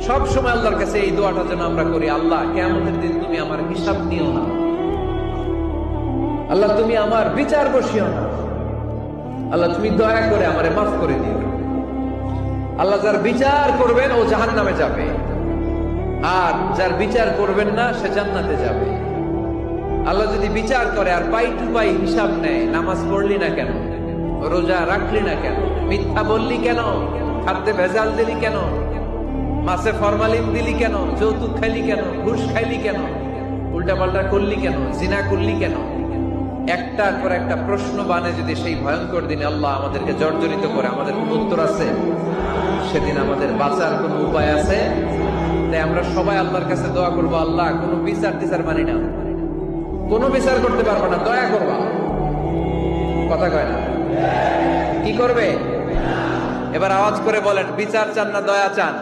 সব সময় আল্লাহর কাছে এই দোয়াটা যেন আমরা করি, আল্লাহ কিয়ামতের দিন তুমি আমার হিসাব নিও না, আল্লাহ তুমি আমার বিচার বসিও না, আল্লাহ তুমি দয়া করে আমারে মাফ করে দিও। আল্লাহ যার বিচার করবেন ও জাহান্নামে যাবে, আর যার বিচার করবেন না সে জান্নাতে যাবে। আল্লাহ যদি বিচার করে আর পাই টু পাই হিসাব নেয়, নামাজ পড়লি না কেন, রোজা রাখলি না কেন, মিথ্যা বললি কেন, খাদ্যে ভেজাল দিলি কেন, মাছে ফরমালিন দিলি কেন, যৌতুক খাইলি কেন, ঘুষ খাইলি কেন, উল্টাপাল্টা করলি কেন, জিনা করলি কেন, একটার পর একটা প্রশ্ন বানে যদি সেই ভয়ঙ্কর দিনে আল্লাহ আমাদেরকে জর্জরিত করে, আমাদের কোন উত্তর আছে? সেদিন আমাদের বাঁচার কোন উপায় আছে? তাই আমরা সবাই আল্লাহর কাছে দোয়া করবো, আল্লাহ কোনো বিচার টিচার মানি না, কোনো বিচার করতে পারবো না, দয়া করবা। কথা কয় না? কি করবে? এবার আওয়াজ করে বলেন, বিচার চান না দয়া চান?